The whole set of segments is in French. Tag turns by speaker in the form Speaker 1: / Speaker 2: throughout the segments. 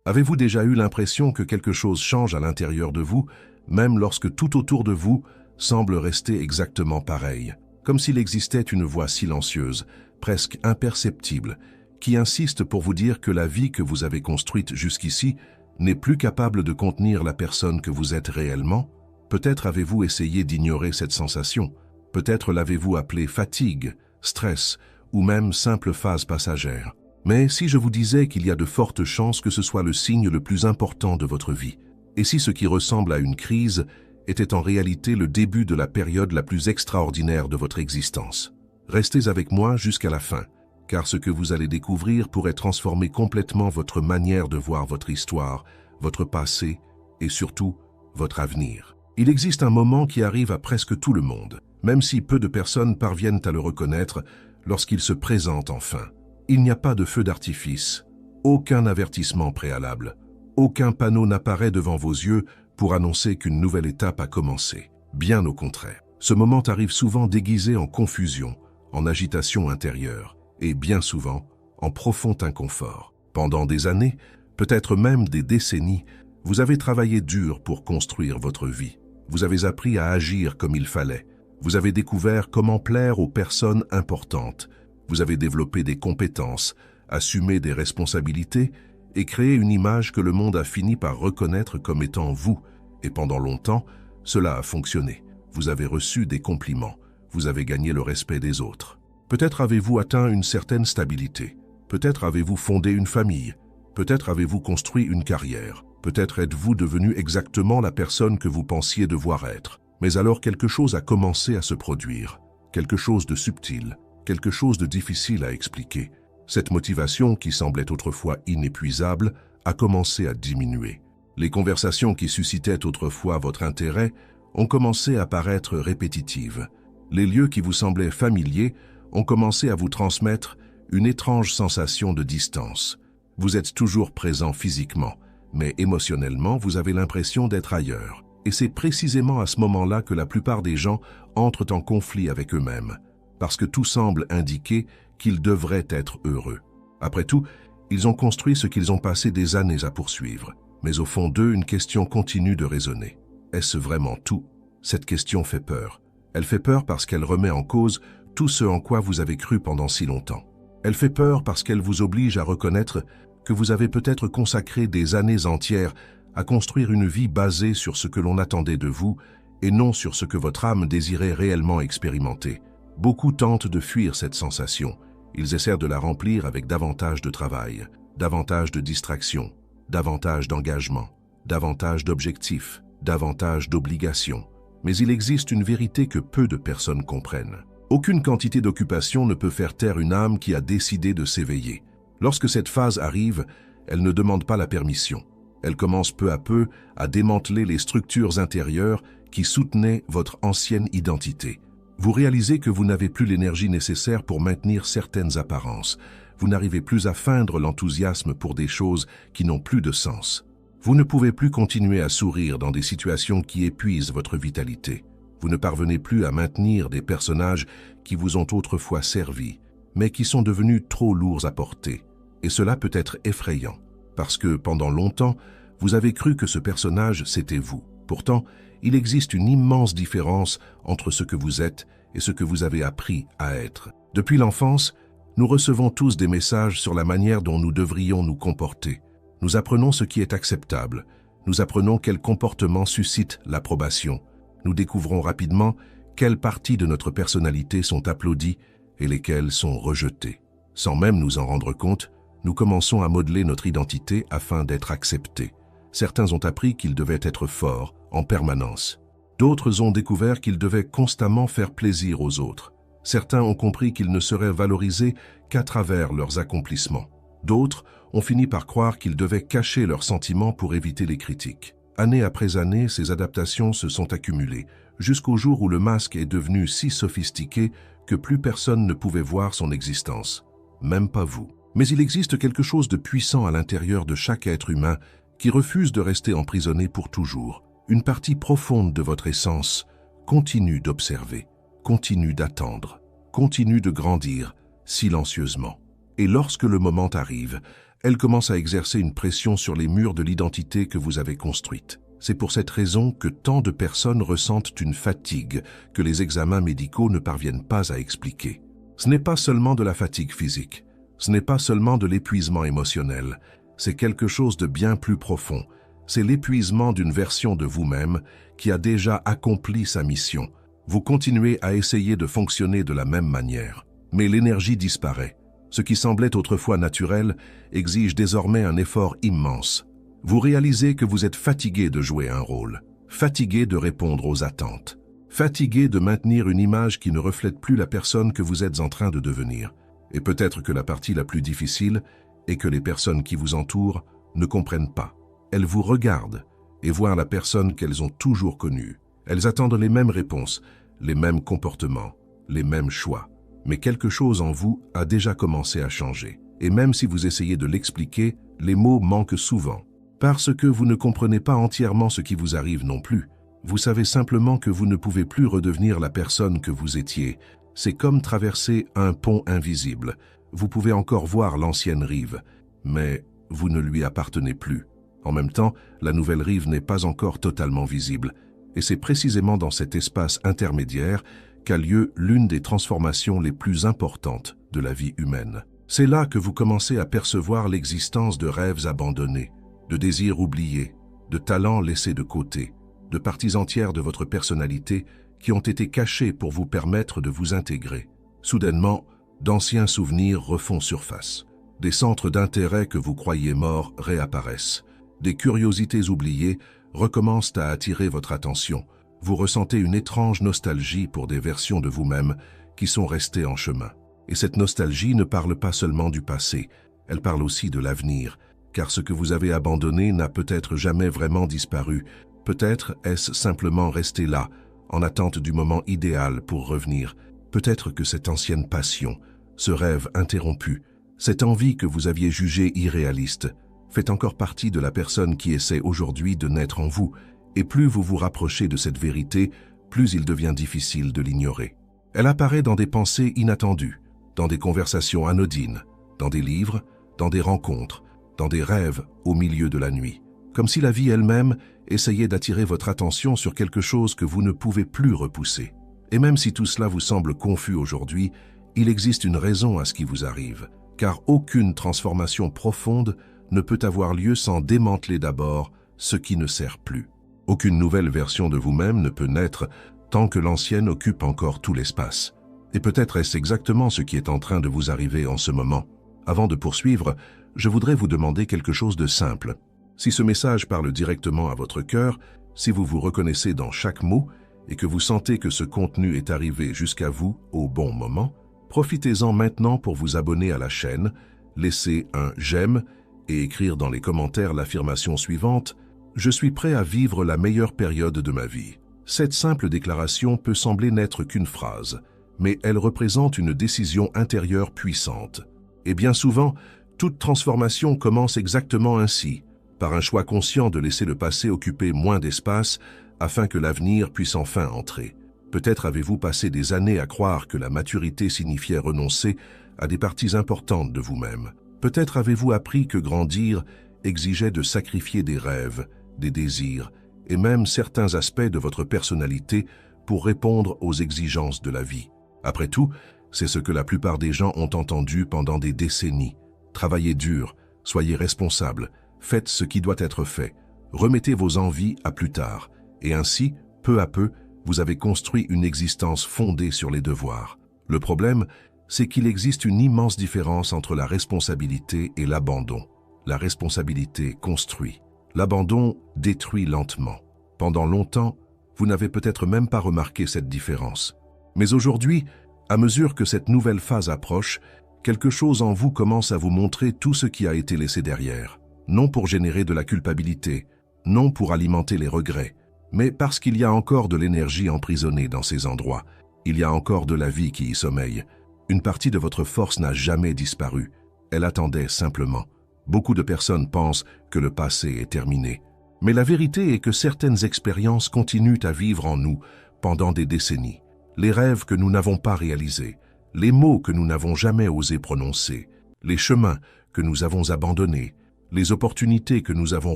Speaker 1: Avez-vous déjà eu l'impression que quelque chose change à l'intérieur de vous, même lorsque tout autour de vous semble rester exactement pareil, comme s'il existait une voix silencieuse, presque imperceptible, qui insiste pour vous dire que la vie que vous avez construite jusqu'ici n'est plus capable de contenir la personne que vous êtes réellement? Peut-être avez-vous essayé d'ignorer cette sensation, peut-être l'avez-vous appelée fatigue, stress ou même simple phase passagère. Mais si je vous disais qu'il y a de fortes chances que ce soit le signe le plus important de votre vie, et si ce qui ressemble à une crise était en réalité le début de la période la plus extraordinaire de votre existence? Restez avec moi jusqu'à la fin, car ce que vous allez découvrir pourrait transformer complètement votre manière de voir votre histoire, votre passé et surtout votre avenir. Il existe un moment qui arrive à presque tout le monde, même si peu de personnes parviennent à le reconnaître lorsqu'il se présente enfin. Il n'y a pas de feu d'artifice, aucun avertissement préalable, aucun panneau n'apparaît devant vos yeux pour annoncer qu'une nouvelle étape a commencé. Bien au contraire. Ce moment arrive souvent déguisé en confusion, en agitation intérieure et bien souvent en profond inconfort. Pendant des années, peut-être même des décennies, vous avez travaillé dur pour construire votre vie. Vous avez appris à agir comme il fallait. Vous avez découvert comment plaire aux personnes importantes. Vous avez développé des compétences, assumé des responsabilités et créé une image que le monde a fini par reconnaître comme étant vous. Et pendant longtemps, cela a fonctionné. Vous avez reçu des compliments. Vous avez gagné le respect des autres. Peut-être avez-vous atteint une certaine stabilité. Peut-être avez-vous fondé une famille. Peut-être avez-vous construit une carrière. Peut-être êtes-vous devenu exactement la personne que vous pensiez devoir être. Mais alors quelque chose a commencé à se produire. Quelque chose de subtil. Quelque chose de difficile à expliquer. Cette motivation, qui semblait autrefois inépuisable, a commencé à diminuer. Les conversations qui suscitaient autrefois votre intérêt ont commencé à paraître répétitives. Les lieux qui vous semblaient familiers ont commencé à vous transmettre une étrange sensation de distance. Vous êtes toujours présent physiquement, mais émotionnellement, vous avez l'impression d'être ailleurs. Et c'est précisément à ce moment-là que la plupart des gens entrent en conflit avec eux-mêmes, parce que tout semble indiquer qu'ils devraient être heureux. Après tout, ils ont construit ce qu'ils ont passé des années à poursuivre. Mais au fond d'eux, une question continue de résonner. Est-ce vraiment tout? Cette question fait peur. Elle fait peur parce qu'elle remet en cause tout ce en quoi vous avez cru pendant si longtemps. Elle fait peur parce qu'elle vous oblige à reconnaître que vous avez peut-être consacré des années entières à construire une vie basée sur ce que l'on attendait de vous et non sur ce que votre âme désirait réellement expérimenter. Beaucoup tentent de fuir cette sensation. Ils essaient de la remplir avec davantage de travail, davantage de distraction, davantage d'engagement, davantage d'objectifs, davantage d'obligations. Mais il existe une vérité que peu de personnes comprennent. Aucune quantité d'occupation ne peut faire taire une âme qui a décidé de s'éveiller. Lorsque cette phase arrive, elle ne demande pas la permission. Elle commence peu à peu à démanteler les structures intérieures qui soutenaient votre ancienne identité. Vous réalisez que vous n'avez plus l'énergie nécessaire pour maintenir certaines apparences. Vous n'arrivez plus à feindre l'enthousiasme pour des choses qui n'ont plus de sens. Vous ne pouvez plus continuer à sourire dans des situations qui épuisent votre vitalité. Vous ne parvenez plus à maintenir des personnages qui vous ont autrefois servi, mais qui sont devenus trop lourds à porter. Et cela peut être effrayant, parce que pendant longtemps, vous avez cru que ce personnage, c'était vous. Pourtant, il existe une immense différence entre ce que vous êtes et ce que vous avez appris à être. Depuis l'enfance, nous recevons tous des messages sur la manière dont nous devrions nous comporter. Nous apprenons ce qui est acceptable. Nous apprenons quels comportements suscitent l'approbation. Nous découvrons rapidement quelles parties de notre personnalité sont applaudies et lesquelles sont rejetées. Sans même nous en rendre compte, nous commençons à modeler notre identité afin d'être acceptés. Certains ont appris qu'ils devaient être forts en permanence. D'autres ont découvert qu'ils devaient constamment faire plaisir aux autres. Certains ont compris qu'ils ne seraient valorisés qu'à travers leurs accomplissements. D'autres ont fini par croire qu'ils devaient cacher leurs sentiments pour éviter les critiques. Année après année, ces adaptations se sont accumulées, jusqu'au jour où le masque est devenu si sophistiqué que plus personne ne pouvait voir son existence, même pas vous. Mais il existe quelque chose de puissant à l'intérieur de chaque être humain qui refuse de rester emprisonné pour toujours. Une partie profonde de votre essence continue d'observer, continue d'attendre, continue de grandir silencieusement. Et lorsque le moment arrive, elle commence à exercer une pression sur les murs de l'identité que vous avez construite. C'est pour cette raison que tant de personnes ressentent une fatigue que les examens médicaux ne parviennent pas à expliquer. Ce n'est pas seulement de la fatigue physique, ce n'est pas seulement de l'épuisement émotionnel, c'est quelque chose de bien plus profond. C'est l'épuisement d'une version de vous-même qui a déjà accompli sa mission. Vous continuez à essayer de fonctionner de la même manière, mais l'énergie disparaît. Ce qui semblait autrefois naturel exige désormais un effort immense. Vous réalisez que vous êtes fatigué de jouer un rôle, fatigué de répondre aux attentes, fatigué de maintenir une image qui ne reflète plus la personne que vous êtes en train de devenir. Et peut-être que la partie la plus difficile est que les personnes qui vous entourent ne comprennent pas. Elles vous regardent et voient la personne qu'elles ont toujours connue. Elles attendent les mêmes réponses, les mêmes comportements, les mêmes choix. Mais quelque chose en vous a déjà commencé à changer. Et même si vous essayez de l'expliquer, les mots manquent souvent. Parce que vous ne comprenez pas entièrement ce qui vous arrive non plus. Vous savez simplement que vous ne pouvez plus redevenir la personne que vous étiez. C'est comme traverser un pont invisible. Vous pouvez encore voir l'ancienne rive, mais vous ne lui appartenez plus. En même temps, la nouvelle rive n'est pas encore totalement visible. Et c'est précisément dans cet espace intermédiaire qu'a lieu l'une des transformations les plus importantes de la vie humaine. C'est là que vous commencez à percevoir l'existence de rêves abandonnés, de désirs oubliés, de talents laissés de côté, de parties entières de votre personnalité qui ont été cachées pour vous permettre de vous intégrer. Soudainement, d'anciens souvenirs refont surface. Des centres d'intérêt que vous croyiez morts réapparaissent. Des curiosités oubliées recommencent à attirer votre attention. Vous ressentez une étrange nostalgie pour des versions de vous-même qui sont restées en chemin. Et cette nostalgie ne parle pas seulement du passé, elle parle aussi de l'avenir, car ce que vous avez abandonné n'a peut-être jamais vraiment disparu. Peut-être est-ce simplement resté là, en attente du moment idéal pour revenir. Peut-être que cette ancienne passion, ce rêve interrompu, cette envie que vous aviez jugée irréaliste, fait encore partie de la personne qui essaie aujourd'hui de naître en vous, et plus vous vous rapprochez de cette vérité, plus il devient difficile de l'ignorer. Elle apparaît dans des pensées inattendues, dans des conversations anodines, dans des livres, dans des rencontres, dans des rêves au milieu de la nuit, comme si la vie elle-même essayait d'attirer votre attention sur quelque chose que vous ne pouvez plus repousser. Et même si tout cela vous semble confus aujourd'hui, il existe une raison à ce qui vous arrive, car aucune transformation profonde ne peut avoir lieu sans démanteler d'abord ce qui ne sert plus. Aucune nouvelle version de vous-même ne peut naître tant que l'ancienne occupe encore tout l'espace. Et peut-être est-ce exactement ce qui est en train de vous arriver en ce moment. Avant de poursuivre, je voudrais vous demander quelque chose de simple. Si ce message parle directement à votre cœur, si vous vous reconnaissez dans chaque mot et que vous sentez que ce contenu est arrivé jusqu'à vous au bon moment, profitez-en maintenant pour vous abonner à la chaîne, laisser un j'aime et écrire dans les commentaires l'affirmation suivante « Je suis prêt à vivre la meilleure période de ma vie ». Cette simple déclaration peut sembler n'être qu'une phrase, mais elle représente une décision intérieure puissante. Et bien souvent, toute transformation commence exactement ainsi, par un choix conscient de laisser le passé occuper moins d'espace afin que l'avenir puisse enfin entrer. Peut-être avez-vous passé des années à croire que la maturité signifiait renoncer à des parties importantes de vous-même. Peut-être avez-vous appris que grandir exigeait de sacrifier des rêves, des désirs et même certains aspects de votre personnalité pour répondre aux exigences de la vie. Après tout, c'est ce que la plupart des gens ont entendu pendant des décennies. Travaillez dur, soyez responsable, faites ce qui doit être fait, remettez vos envies à plus tard, et ainsi, peu à peu, vous avez construit une existence fondée sur les devoirs. Le problème, c'est qu'il existe une immense différence entre la responsabilité et l'abandon. La responsabilité construit. L'abandon détruit lentement. Pendant longtemps, vous n'avez peut-être même pas remarqué cette différence. Mais aujourd'hui, à mesure que cette nouvelle phase approche, quelque chose en vous commence à vous montrer tout ce qui a été laissé derrière. Non pour générer de la culpabilité, non pour alimenter les regrets, mais parce qu'il y a encore de l'énergie emprisonnée dans ces endroits. Il y a encore de la vie qui y sommeille. Une partie de votre force n'a jamais disparu. Elle attendait simplement. Beaucoup de personnes pensent que le passé est terminé. Mais la vérité est que certaines expériences continuent à vivre en nous pendant des décennies. Les rêves que nous n'avons pas réalisés, les mots que nous n'avons jamais osé prononcer, les chemins que nous avons abandonnées, les opportunités que nous avons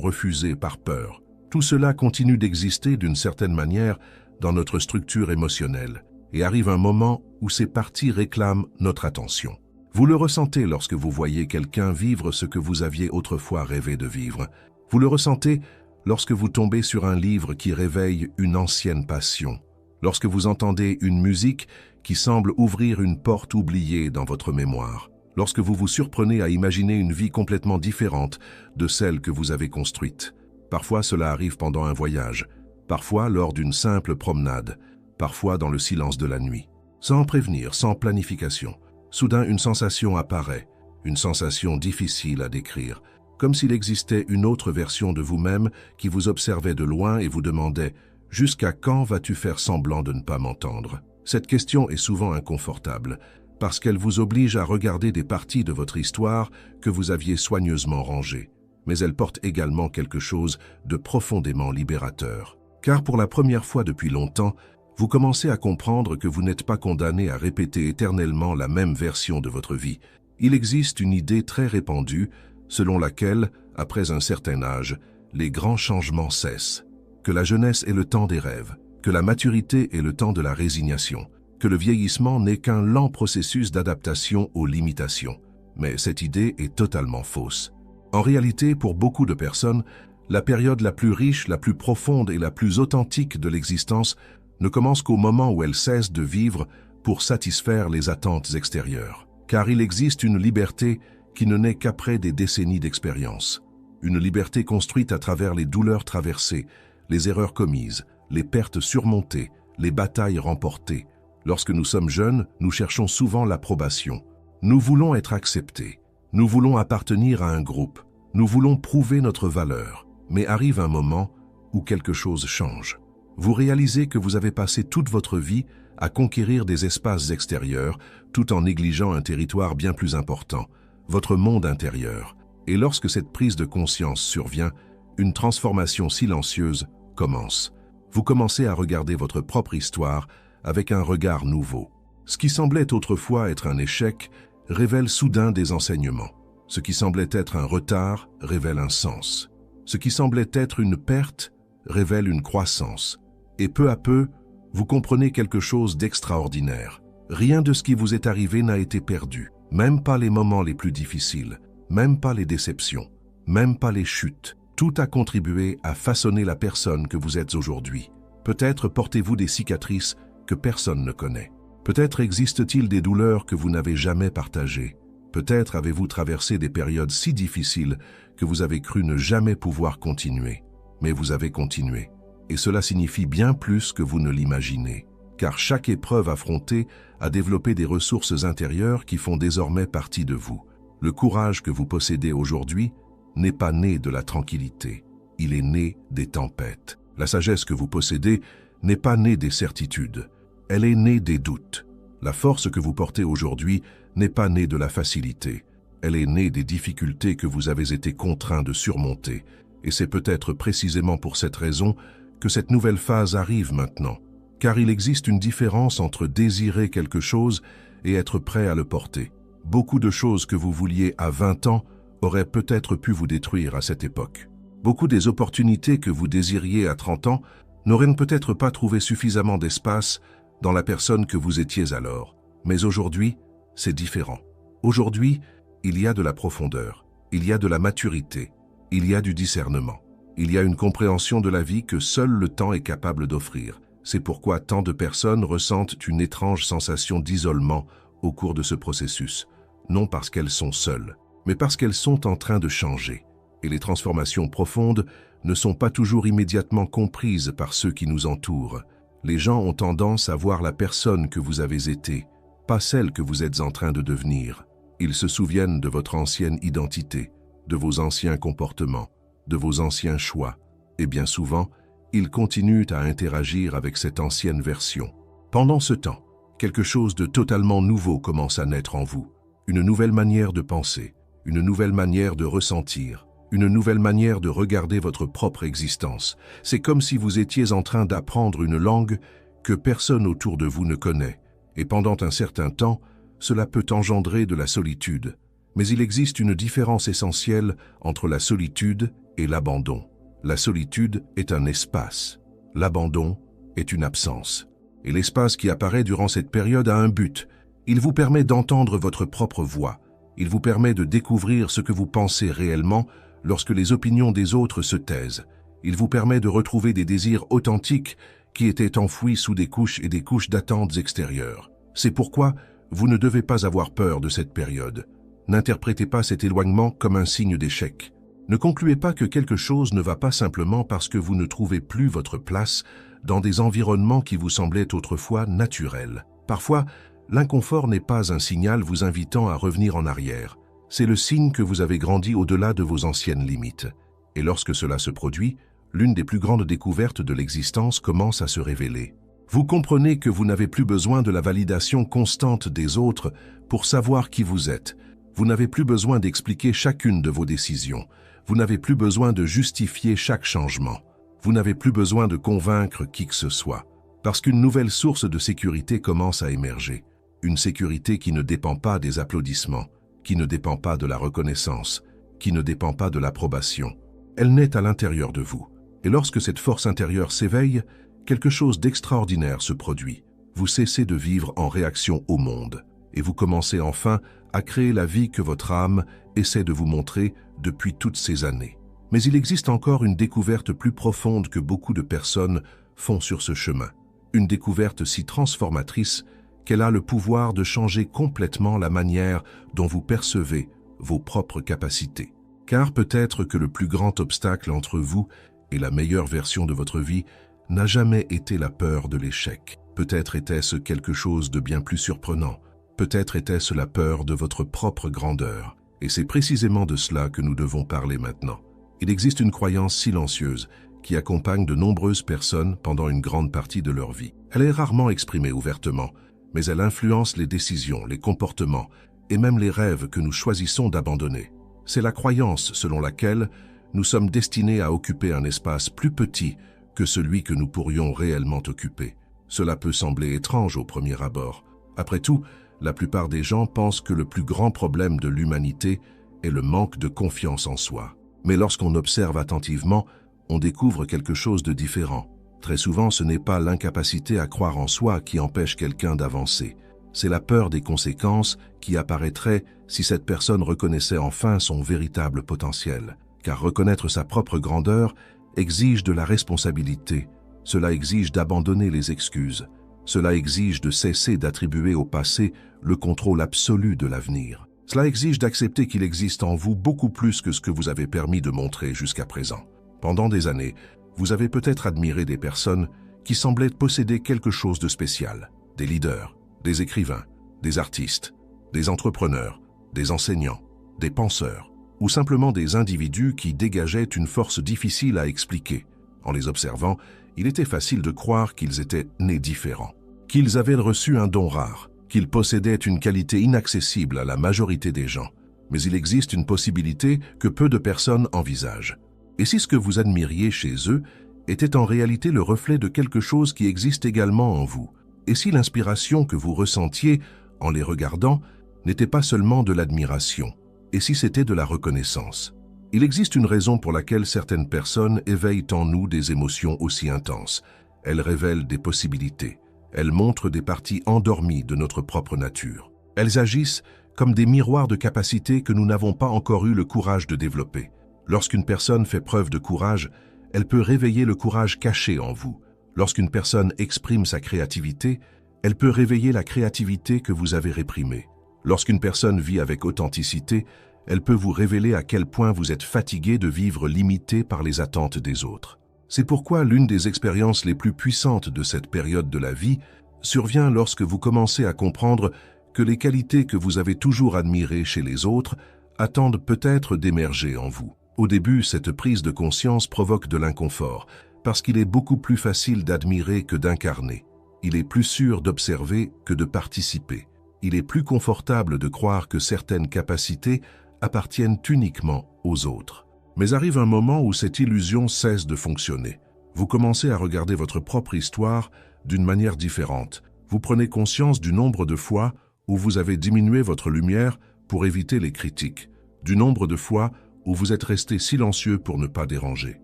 Speaker 1: refusées par peur. Tout cela continue d'exister d'une certaine manière dans notre structure émotionnelle, et arrive un moment où ces parties réclament notre attention. Vous le ressentez lorsque vous voyez quelqu'un vivre ce que vous aviez autrefois rêvé de vivre. Vous le ressentez lorsque vous tombez sur un livre qui réveille une ancienne passion, lorsque vous entendez une musique qui semble ouvrir une porte oubliée dans votre mémoire, lorsque vous vous surprenez à imaginer une vie complètement différente de celle que vous avez construite. Parfois cela arrive pendant un voyage, parfois lors d'une simple promenade, parfois dans le silence de la nuit. Sans prévenir, sans planification, soudain une sensation apparaît, une sensation difficile à décrire, comme s'il existait une autre version de vous-même qui vous observait de loin et vous demandait « Jusqu'à quand vas-tu faire semblant de ne pas m'entendre ?» Cette question est souvent inconfortable, parce qu'elle vous oblige à regarder des parties de votre histoire que vous aviez soigneusement rangées. Mais elle porte également quelque chose de profondément libérateur. Car pour la première fois depuis longtemps, vous commencez à comprendre que vous n'êtes pas condamné à répéter éternellement la même version de votre vie. Il existe une idée très répandue selon laquelle, après un certain âge, les grands changements cessent, que la jeunesse est le temps des rêves, que la maturité est le temps de la résignation, que le vieillissement n'est qu'un lent processus d'adaptation aux limitations. Mais cette idée est totalement fausse. En réalité, pour beaucoup de personnes, la période la plus riche, la plus profonde et la plus authentique de l'existence ne commence qu'au moment où elle cesse de vivre pour satisfaire les attentes extérieures. Car il existe une liberté qui ne naît qu'après des décennies d'expérience. Une liberté construite à travers les douleurs traversées, les erreurs commises, les pertes surmontées, les batailles remportées. Lorsque nous sommes jeunes, nous cherchons souvent l'approbation. Nous voulons être acceptés. Nous voulons appartenir à un groupe. Nous voulons prouver notre valeur. Mais arrive un moment où quelque chose change. Vous réalisez que vous avez passé toute votre vie à conquérir des espaces extérieurs tout en négligeant un territoire bien plus important, votre monde intérieur. Et lorsque cette prise de conscience survient, une transformation silencieuse commence. Vous commencez à regarder votre propre histoire avec un regard nouveau. Ce qui semblait autrefois être un échec révèle soudain des enseignements. Ce qui semblait être un retard révèle un sens. Ce qui semblait être une perte révèle une croissance. Et peu à peu, vous comprenez quelque chose d'extraordinaire. Rien de ce qui vous est arrivé n'a été perdu, même pas les moments les plus difficiles, même pas les déceptions, même pas les chutes. Tout a contribué à façonner la personne que vous êtes aujourd'hui. Peut-être portez-vous des cicatrices que personne ne connaît. Peut-être existe-t-il des douleurs que vous n'avez jamais partagées. Peut-être avez-vous traversé des périodes si difficiles que vous avez cru ne jamais pouvoir continuer. Mais vous avez continué. Et cela signifie bien plus que vous ne l'imaginez, car chaque épreuve affrontée a développé des ressources intérieures qui font désormais partie de vous. Le courage que vous possédez aujourd'hui n'est pas né de la tranquillité, il est né des tempêtes. La sagesse que vous possédez n'est pas née des certitudes, elle est née des doutes. La force que vous portez aujourd'hui n'est pas née de la facilité, elle est née des difficultés que vous avez été contraints de surmonter. Et c'est peut-être précisément pour cette raison que cette nouvelle phase arrive maintenant, car il existe une différence entre désirer quelque chose et être prêt à le porter. Beaucoup de choses que vous vouliez à 20 ans auraient peut-être pu vous détruire à cette époque. Beaucoup des opportunités que vous désiriez à 30 ans n'auraient peut-être pas trouvé suffisamment d'espace dans la personne que vous étiez alors. Mais aujourd'hui, c'est différent. Aujourd'hui, il y a de la profondeur, il y a de la maturité, il y a du discernement. Il y a une compréhension de la vie que seul le temps est capable d'offrir. C'est pourquoi tant de personnes ressentent une étrange sensation d'isolement au cours de ce processus. Non parce qu'elles sont seules, mais parce qu'elles sont en train de changer. Et les transformations profondes ne sont pas toujours immédiatement comprises par ceux qui nous entourent. Les gens ont tendance à voir la personne que vous avez été, pas celle que vous êtes en train de devenir. Ils se souviennent de votre ancienne identité, de vos anciens comportements, de vos anciens choix, et bien souvent, ils continuent à interagir avec cette ancienne version. Pendant ce temps, quelque chose de totalement nouveau commence à naître en vous, une nouvelle manière de penser, une nouvelle manière de ressentir, une nouvelle manière de regarder votre propre existence. C'est comme si vous étiez en train d'apprendre une langue que personne autour de vous ne connaît, et pendant un certain temps, cela peut engendrer de la solitude. Mais il existe une différence essentielle entre la solitude et l'abandon. La solitude est un espace. L'abandon est une absence. Et l'espace qui apparaît durant cette période a un but. Il vous permet d'entendre votre propre voix. Il vous permet de découvrir ce que vous pensez réellement lorsque les opinions des autres se taisent. Il vous permet de retrouver des désirs authentiques qui étaient enfouis sous des couches et des couches d'attentes extérieures. C'est pourquoi vous ne devez pas avoir peur de cette période. N'interprétez pas cet éloignement comme un signe d'échec. Ne concluez pas que quelque chose ne va pas simplement parce que vous ne trouvez plus votre place dans des environnements qui vous semblaient autrefois naturels. Parfois, l'inconfort n'est pas un signal vous invitant à revenir en arrière. C'est le signe que vous avez grandi au-delà de vos anciennes limites. Et lorsque cela se produit, l'une des plus grandes découvertes de l'existence commence à se révéler. Vous comprenez que vous n'avez plus besoin de la validation constante des autres pour savoir qui vous êtes. Vous n'avez plus besoin d'expliquer chacune de vos décisions. Vous n'avez plus besoin de justifier chaque changement. Vous n'avez plus besoin de convaincre qui que ce soit. Parce qu'une nouvelle source de sécurité commence à émerger. Une sécurité qui ne dépend pas des applaudissements, qui ne dépend pas de la reconnaissance, qui ne dépend pas de l'approbation. Elle naît à l'intérieur de vous. Et lorsque cette force intérieure s'éveille, quelque chose d'extraordinaire se produit. Vous cessez de vivre en réaction au monde. Et vous commencez enfin à créer la vie que votre âme essaie de vous montrer depuis toutes ces années. Mais il existe encore une découverte plus profonde que beaucoup de personnes font sur ce chemin. Une découverte si transformatrice qu'elle a le pouvoir de changer complètement la manière dont vous percevez vos propres capacités. Car peut-être que le plus grand obstacle entre vous et la meilleure version de votre vie n'a jamais été la peur de l'échec. Peut-être était-ce quelque chose de bien plus surprenant. Peut-être était-ce la peur de votre propre grandeur. Et c'est précisément de cela que nous devons parler maintenant. Il existe une croyance silencieuse qui accompagne de nombreuses personnes pendant une grande partie de leur vie. Elle est rarement exprimée ouvertement, mais elle influence les décisions, les comportements et même les rêves que nous choisissons d'abandonner. C'est la croyance selon laquelle nous sommes destinés à occuper un espace plus petit que celui que nous pourrions réellement occuper. Cela peut sembler étrange au premier abord. Après tout, la plupart des gens pensent que le plus grand problème de l'humanité est le manque de confiance en soi. Mais lorsqu'on observe attentivement, on découvre quelque chose de différent. Très souvent, ce n'est pas l'incapacité à croire en soi qui empêche quelqu'un d'avancer. C'est la peur des conséquences qui apparaîtrait si cette personne reconnaissait enfin son véritable potentiel. Car reconnaître sa propre grandeur exige de la responsabilité. Cela exige d'abandonner les excuses. Cela exige de cesser d'attribuer au passé le contrôle absolu de l'avenir. Cela exige d'accepter qu'il existe en vous beaucoup plus que ce que vous avez permis de montrer jusqu'à présent. Pendant des années, vous avez peut-être admiré des personnes qui semblaient posséder quelque chose de spécial. Des leaders, des écrivains, des artistes, des entrepreneurs, des enseignants, des penseurs, ou simplement des individus qui dégageaient une force difficile à expliquer. En les observant, il était facile de croire qu'ils étaient nés différents, qu'ils avaient reçu un don rare, qu'ils possédaient une qualité inaccessible à la majorité des gens. Mais il existe une possibilité que peu de personnes envisagent. Et si ce que vous admiriez chez eux était en réalité le reflet de quelque chose qui existe également en vous? Et si l'inspiration que vous ressentiez en les regardant n'était pas seulement de l'admiration? Et si c'était de la reconnaissance? Il existe une raison pour laquelle certaines personnes éveillent en nous des émotions aussi intenses. Elles révèlent des possibilités. Elles montrent des parties endormies de notre propre nature. Elles agissent comme des miroirs de capacités que nous n'avons pas encore eu le courage de développer. Lorsqu'une personne fait preuve de courage, elle peut réveiller le courage caché en vous. Lorsqu'une personne exprime sa créativité, elle peut réveiller la créativité que vous avez réprimée. Lorsqu'une personne vit avec authenticité, elle peut vous révéler à quel point vous êtes fatigué de vivre limité par les attentes des autres. C'est pourquoi l'une des expériences les plus puissantes de cette période de la vie survient lorsque vous commencez à comprendre que les qualités que vous avez toujours admirées chez les autres attendent peut-être d'émerger en vous. Au début, cette prise de conscience provoque de l'inconfort, parce qu'il est beaucoup plus facile d'admirer que d'incarner. Il est plus sûr d'observer que de participer. Il est plus confortable de croire que certaines capacités appartiennent uniquement aux autres. Mais arrive un moment où cette illusion cesse de fonctionner. Vous commencez à regarder votre propre histoire d'une manière différente. Vous prenez conscience du nombre de fois où vous avez diminué votre lumière pour éviter les critiques, du nombre de fois où vous êtes resté silencieux pour ne pas déranger,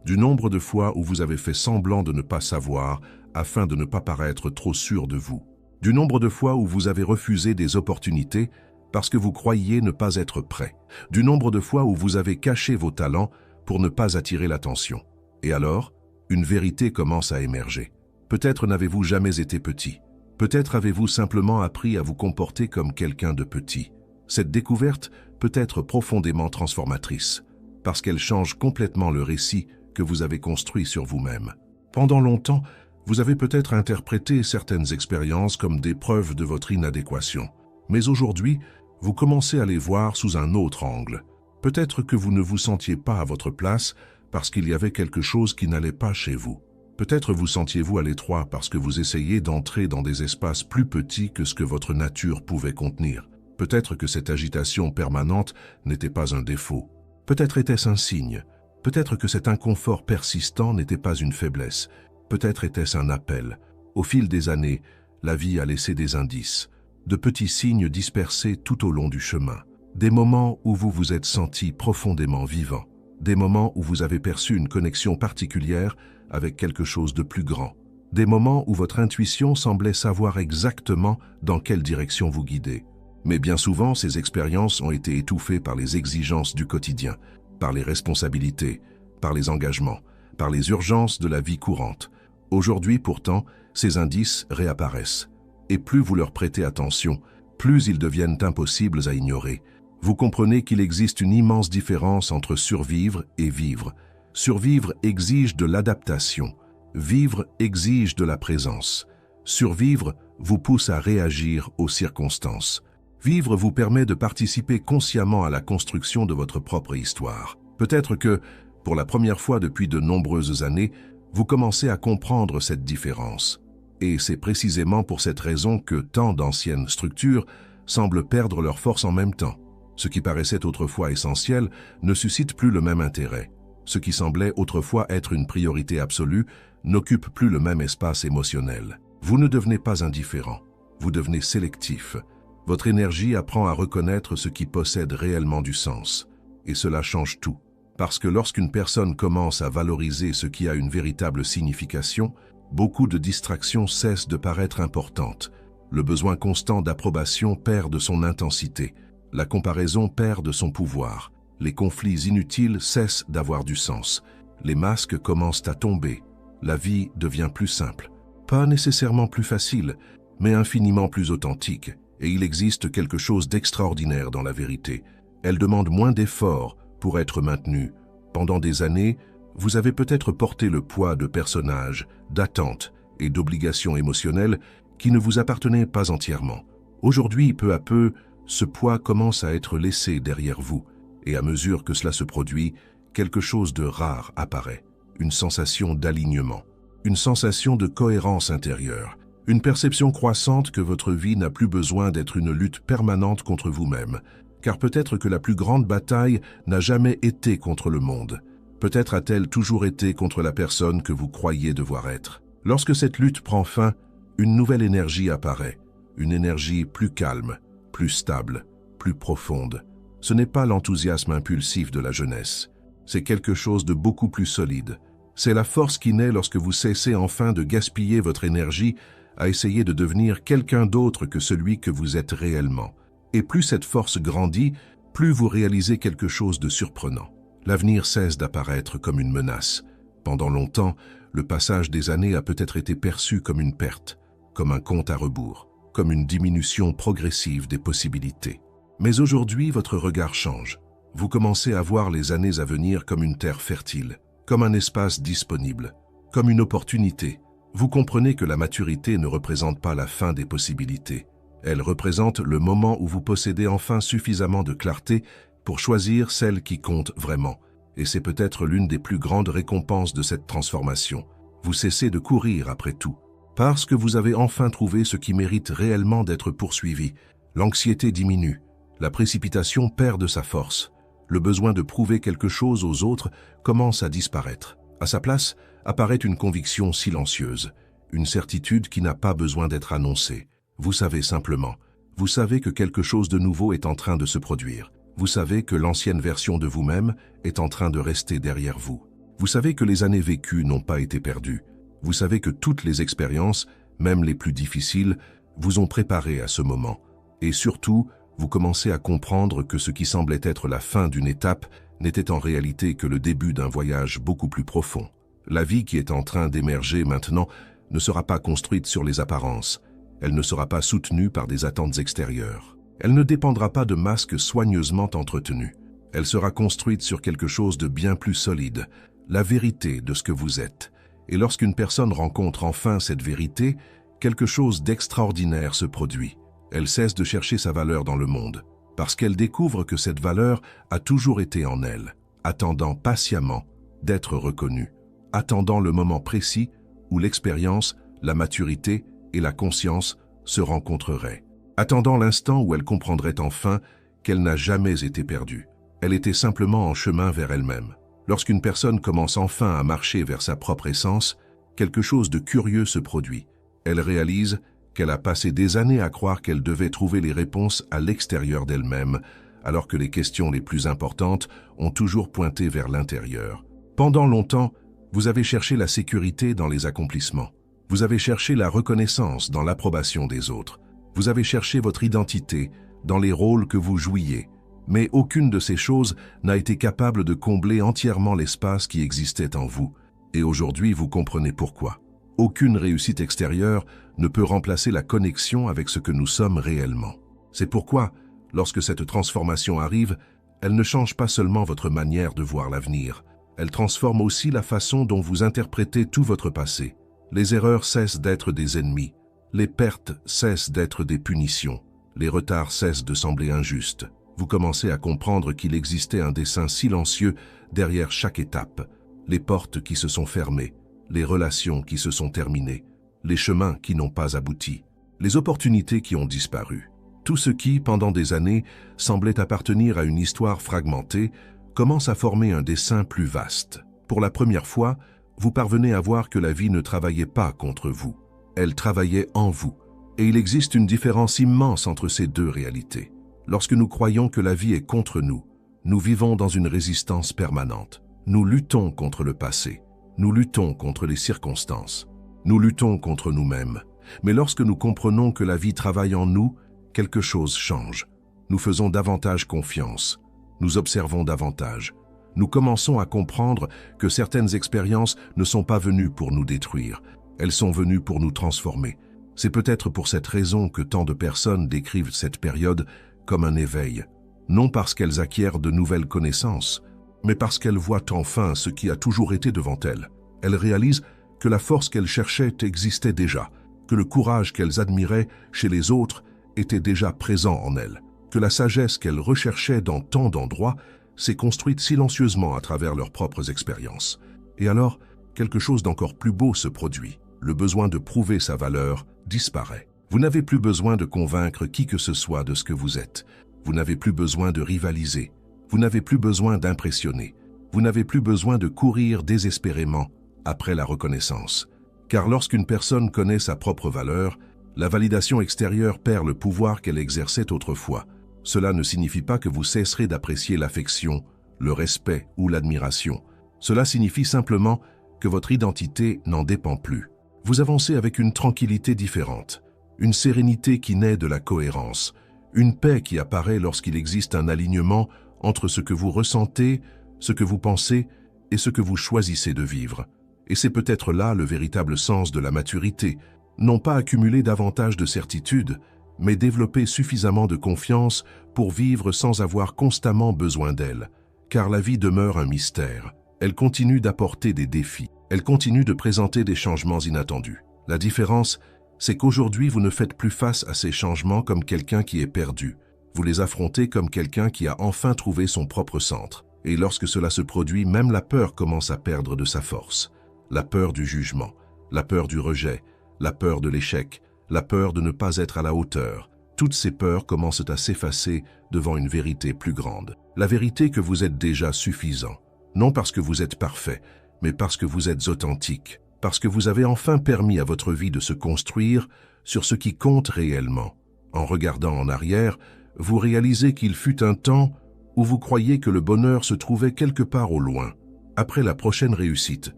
Speaker 1: du nombre de fois où vous avez fait semblant de ne pas savoir afin de ne pas paraître trop sûr de vous, du nombre de fois où vous avez refusé des opportunités parce que vous croyiez ne pas être prêt, du nombre de fois où vous avez caché vos talents pour ne pas attirer l'attention. Et alors, une vérité commence à émerger. Peut-être n'avez-vous jamais été petit. Peut-être avez-vous simplement appris à vous comporter comme quelqu'un de petit. Cette découverte peut être profondément transformatrice, parce qu'elle change complètement le récit que vous avez construit sur vous-même. Pendant longtemps, vous avez peut-être interprété certaines expériences comme des preuves de votre inadéquation. Mais aujourd'hui, vous commencez à les voir sous un autre angle. Peut-être que vous ne vous sentiez pas à votre place parce qu'il y avait quelque chose qui n'allait pas chez vous. Peut-être vous sentiez-vous à l'étroit parce que vous essayez d'entrer dans des espaces plus petits que ce que votre nature pouvait contenir. Peut-être que cette agitation permanente n'était pas un défaut. Peut-être était-ce un signe. Peut-être que cet inconfort persistant n'était pas une faiblesse. Peut-être était-ce un appel. Au fil des années, la vie a laissé des indices, de petits signes dispersés tout au long du chemin. Des moments où vous vous êtes senti profondément vivant. Des moments où vous avez perçu une connexion particulière avec quelque chose de plus grand. Des moments où votre intuition semblait savoir exactement dans quelle direction vous guider. Mais bien souvent, ces expériences ont été étouffées par les exigences du quotidien, par les responsabilités, par les engagements, par les urgences de la vie courante. Aujourd'hui, pourtant, ces indices réapparaissent. Et plus vous leur prêtez attention, plus ils deviennent impossibles à ignorer. Vous comprenez qu'il existe une immense différence entre survivre et vivre. Survivre exige de l'adaptation. Vivre exige de la présence. Survivre vous pousse à réagir aux circonstances. Vivre vous permet de participer consciemment à la construction de votre propre histoire. Peut-être que, pour la première fois depuis de nombreuses années, vous commencez à comprendre cette différence. Et c'est précisément pour cette raison que tant d'anciennes structures semblent perdre leur force en même temps. Ce qui paraissait autrefois essentiel ne suscite plus le même intérêt. Ce qui semblait autrefois être une priorité absolue n'occupe plus le même espace émotionnel. Vous ne devenez pas indifférent, vous devenez sélectif. Votre énergie apprend à reconnaître ce qui possède réellement du sens. Et cela change tout. Parce que lorsqu'une personne commence à valoriser ce qui a une véritable signification, beaucoup de distractions cessent de paraître importantes. Le besoin constant d'approbation perd de son intensité. La comparaison perd de son pouvoir. Les conflits inutiles cessent d'avoir du sens. Les masques commencent à tomber. La vie devient plus simple. Pas nécessairement plus facile, mais infiniment plus authentique. Et il existe quelque chose d'extraordinaire dans la vérité. Elle demande moins d'efforts pour être maintenue. Pendant des années, vous avez peut-être porté le poids de personnages, d'attentes et d'obligations émotionnelles qui ne vous appartenaient pas entièrement. Aujourd'hui, peu à peu, ce poids commence à être laissé derrière vous, et à mesure que cela se produit, quelque chose de rare apparaît, une sensation d'alignement, une sensation de cohérence intérieure, une perception croissante que votre vie n'a plus besoin d'être une lutte permanente contre vous-même, car peut-être que la plus grande bataille n'a jamais été contre le monde. Peut-être a-t-elle toujours été contre la personne que vous croyiez devoir être. Lorsque cette lutte prend fin, une nouvelle énergie apparaît, une énergie plus calme, plus stable, plus profonde. Ce n'est pas l'enthousiasme impulsif de la jeunesse. C'est quelque chose de beaucoup plus solide. C'est la force qui naît lorsque vous cessez enfin de gaspiller votre énergie à essayer de devenir quelqu'un d'autre que celui que vous êtes réellement. Et plus cette force grandit, plus vous réalisez quelque chose de surprenant. L'avenir cesse d'apparaître comme une menace. Pendant longtemps, le passage des années a peut-être été perçu comme une perte, comme un compte à rebours, comme une diminution progressive des possibilités. Mais aujourd'hui, votre regard change. Vous commencez à voir les années à venir comme une terre fertile, comme un espace disponible, comme une opportunité. Vous comprenez que la maturité ne représente pas la fin des possibilités. Elle représente le moment où vous possédez enfin suffisamment de clarté pour choisir celle qui compte vraiment. Et c'est peut-être l'une des plus grandes récompenses de cette transformation. Vous cessez de courir après tout, parce que vous avez enfin trouvé ce qui mérite réellement d'être poursuivi. L'anxiété diminue, la précipitation perd de sa force. Le besoin de prouver quelque chose aux autres commence à disparaître. À sa place, apparaît une conviction silencieuse, une certitude qui n'a pas besoin d'être annoncée. Vous savez simplement, Vous savez que quelque chose de nouveau est en train de se produire. Vous savez que l'ancienne version de vous-même est en train de rester derrière vous. Vous savez que les années vécues n'ont pas été perdues. Vous savez que toutes les expériences, même les plus difficiles, vous ont préparé à ce moment. Et surtout, vous commencez à comprendre que ce qui semblait être la fin d'une étape n'était en réalité que le début d'un voyage beaucoup plus profond. La vie qui est en train d'émerger maintenant ne sera pas construite sur les apparences. Elle ne sera pas soutenue par des attentes extérieures. Elle ne dépendra pas de masques soigneusement entretenus. Elle sera construite sur quelque chose de bien plus solide, la vérité de ce que vous êtes. Et lorsqu'une personne rencontre enfin cette vérité, quelque chose d'extraordinaire se produit. Elle cesse de chercher sa valeur dans le monde, parce qu'elle découvre que cette valeur a toujours été en elle, attendant patiemment d'être reconnue, attendant le moment précis où l'expérience, la maturité et la conscience se rencontreraient, attendant l'instant où elle comprendrait enfin qu'elle n'a jamais été perdue. Elle était simplement en chemin vers elle-même. Lorsqu'une personne commence enfin à marcher vers sa propre essence, quelque chose de curieux se produit. Elle réalise qu'elle a passé des années à croire qu'elle devait trouver les réponses à l'extérieur d'elle-même, alors que les questions les plus importantes ont toujours pointé vers l'intérieur. Pendant longtemps, vous avez cherché la sécurité dans les accomplissements. Vous avez cherché la reconnaissance dans l'approbation des autres. Vous avez cherché votre identité dans les rôles que vous jouiez. Mais aucune de ces choses n'a été capable de combler entièrement l'espace qui existait en vous. Et aujourd'hui, vous comprenez pourquoi. Aucune réussite extérieure ne peut remplacer la connexion avec ce que nous sommes réellement. C'est pourquoi, lorsque cette transformation arrive, elle ne change pas seulement votre manière de voir l'avenir, elle transforme aussi la façon dont vous interprétez tout votre passé. Les erreurs cessent d'être des ennemis, les pertes cessent d'être des punitions, les retards cessent de sembler injustes. Vous commencez à comprendre qu'il existait un dessein silencieux derrière chaque étape, les portes qui se sont fermées, les relations qui se sont terminées, les chemins qui n'ont pas abouti, les opportunités qui ont disparu. Tout ce qui, pendant des années, semblait appartenir à une histoire fragmentée, commence à former un dessin plus vaste. Pour la première fois, vous parvenez à voir que la vie ne travaillait pas contre vous. Elle travaillait en vous. Et il existe une différence immense entre ces deux réalités. Lorsque nous croyons que la vie est contre nous, nous vivons dans une résistance permanente. Nous luttons contre le passé. Nous luttons contre les circonstances. Nous luttons contre nous-mêmes. Mais lorsque nous comprenons que la vie travaille en nous, quelque chose change. Nous faisons davantage confiance. Nous observons davantage. Nous commençons à comprendre que certaines expériences ne sont pas venues pour nous détruire. Elles sont venues pour nous transformer. C'est peut-être pour cette raison que tant de personnes décrivent cette période comme un éveil. Non parce qu'elles acquièrent de nouvelles connaissances, mais parce qu'elles voient enfin ce qui a toujours été devant elles. Elles réalisent que la force qu'elles cherchaient existait déjà, que le courage qu'elles admiraient chez les autres était déjà présent en elles, que la sagesse qu'elles recherchaient dans tant d'endroits s'est construite silencieusement à travers leurs propres expériences. Et alors, quelque chose d'encore plus beau se produit. Le besoin de prouver sa valeur disparaît. Vous n'avez plus besoin de convaincre qui que ce soit de ce que vous êtes. Vous n'avez plus besoin de rivaliser. Vous n'avez plus besoin d'impressionner. Vous n'avez plus besoin de courir désespérément après la reconnaissance. Car lorsqu'une personne connaît sa propre valeur, la validation extérieure perd le pouvoir qu'elle exerçait autrefois. Cela ne signifie pas que vous cesserez d'apprécier l'affection, le respect ou l'admiration. Cela signifie simplement que votre identité n'en dépend plus. Vous avancez avec une tranquillité différente, une sérénité qui naît de la cohérence, une paix qui apparaît lorsqu'il existe un alignement entre ce que vous ressentez, ce que vous pensez et ce que vous choisissez de vivre. Et c'est peut-être là le véritable sens de la maturité, non pas accumuler davantage de certitudes, mais développer suffisamment de confiance pour vivre sans avoir constamment besoin d'elle. Car la vie demeure un mystère. Elle continue d'apporter des défis. Elle continue de présenter des changements inattendus. La différence, c'est qu'aujourd'hui, vous ne faites plus face à ces changements comme quelqu'un qui est perdu. Vous les affrontez comme quelqu'un qui a enfin trouvé son propre centre. Et lorsque cela se produit, même la peur commence à perdre de sa force. La peur du jugement, la peur du rejet, la peur de l'échec, la peur de ne pas être à la hauteur. Toutes ces peurs commencent à s'effacer devant une vérité plus grande. La vérité que vous êtes déjà suffisant. Non parce que vous êtes parfait, mais parce que vous êtes authentique. Parce que vous avez enfin permis à votre vie de se construire sur ce qui compte réellement. En regardant en arrière, vous réalisez qu'il fut un temps où vous croyiez que le bonheur se trouvait quelque part au loin, après la prochaine réussite,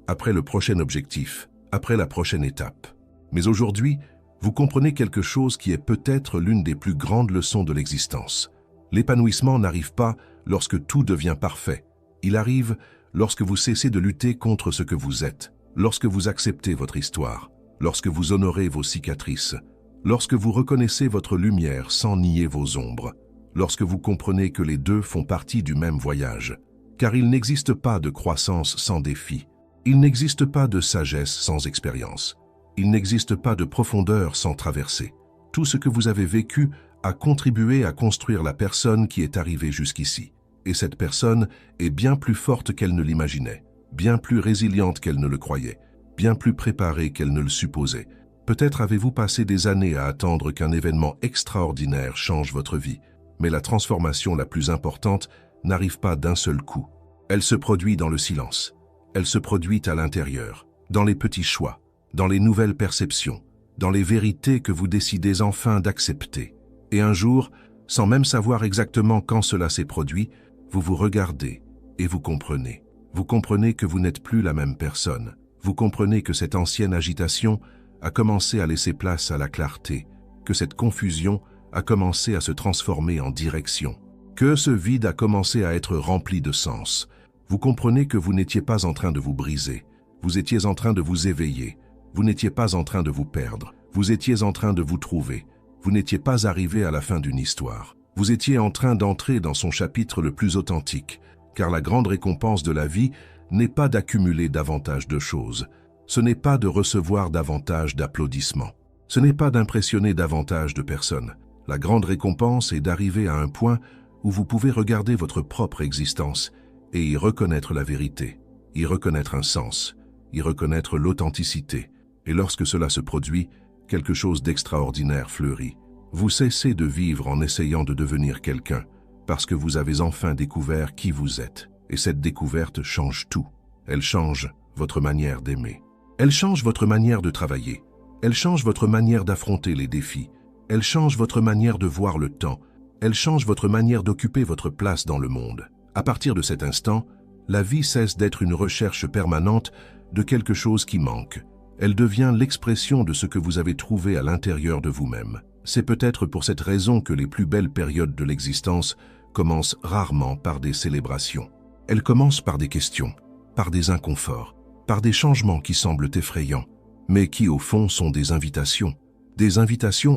Speaker 1: après le prochain objectif, après la prochaine étape. Mais aujourd'hui, vous comprenez quelque chose qui est peut-être l'une des plus grandes leçons de l'existence. L'épanouissement n'arrive pas lorsque tout devient parfait. Il arrive lorsque vous cessez de lutter contre ce que vous êtes, lorsque vous acceptez votre histoire, lorsque vous honorez vos cicatrices, lorsque vous reconnaissez votre lumière sans nier vos ombres, lorsque vous comprenez que les deux font partie du même voyage. Car il n'existe pas de croissance sans défi. Il n'existe pas de sagesse sans expérience. Il n'existe pas de profondeur sans traversée. Tout ce que vous avez vécu a contribué à construire la personne qui est arrivée jusqu'ici. Et cette personne est bien plus forte qu'elle ne l'imaginait, bien plus résiliente qu'elle ne le croyait, bien plus préparée qu'elle ne le supposait. Peut-être avez-vous passé des années à attendre qu'un événement extraordinaire change votre vie, mais la transformation la plus importante n'arrive pas d'un seul coup. Elle se produit dans le silence. Elle se produit à l'intérieur, dans les petits choix, dans les nouvelles perceptions, dans les vérités que vous décidez enfin d'accepter. Et un jour, sans même savoir exactement quand cela s'est produit, vous vous regardez et vous comprenez. Vous comprenez que vous n'êtes plus la même personne. Vous comprenez que cette ancienne agitation a commencé à laisser place à la clarté, que cette confusion a commencé à se transformer en direction, que ce vide a commencé à être rempli de sens. Vous comprenez que vous n'étiez pas en train de vous briser, vous étiez en train de vous éveiller, vous n'étiez pas en train de vous perdre, vous étiez en train de vous trouver, vous n'étiez pas arrivé à la fin d'une histoire. Vous étiez en train d'entrer dans son chapitre le plus authentique, car la grande récompense de la vie n'est pas d'accumuler davantage de choses, ce n'est pas de recevoir davantage d'applaudissements, ce n'est pas d'impressionner davantage de personnes. La grande récompense est d'arriver à un point où vous pouvez regarder votre propre existence et y reconnaître la vérité, y reconnaître un sens, y reconnaître l'authenticité. Et lorsque cela se produit, quelque chose d'extraordinaire fleurit. Vous cessez de vivre en essayant de devenir quelqu'un, parce que vous avez enfin découvert qui vous êtes. Et cette découverte change tout. Elle change votre manière d'aimer. Elle change votre manière de travailler. Elle change votre manière d'affronter les défis. Elle change votre manière de voir le temps. Elle change votre manière d'occuper votre place dans le monde. À partir de cet instant, la vie cesse d'être une recherche permanente de quelque chose qui manque. Elle devient l'expression de ce que vous avez trouvé à l'intérieur de vous-même. C'est peut-être pour cette raison que les plus belles périodes de l'existence commencent rarement par des célébrations. Elles commencent par des questions, par des inconforts, par des changements qui semblent effrayants, mais qui au fond sont des invitations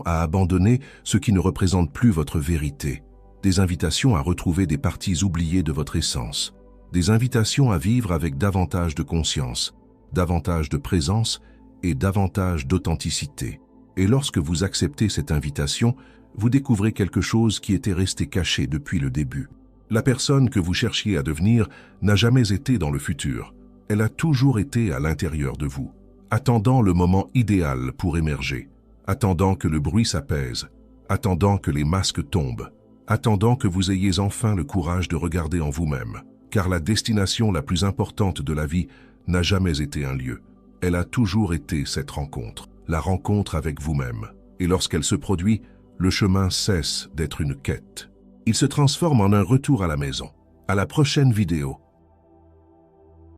Speaker 1: à abandonner ce qui ne représente plus votre vérité, des invitations à retrouver des parties oubliées de votre essence, des invitations à vivre avec davantage de conscience, davantage de présence et davantage d'authenticité. Et lorsque vous acceptez cette invitation, vous découvrez quelque chose qui était resté caché depuis le début. La personne que vous cherchiez à devenir n'a jamais été dans le futur. Elle a toujours été à l'intérieur de vous, attendant le moment idéal pour émerger, attendant que le bruit s'apaise, attendant que les masques tombent, attendant que vous ayez enfin le courage de regarder en vous-même. Car la destination la plus importante de la vie n'a jamais été un lieu. Elle a toujours été cette rencontre, la rencontre avec vous-même. Et lorsqu'elle se produit, le chemin cesse d'être une quête. Il se transforme en un retour à la maison. À la prochaine vidéo.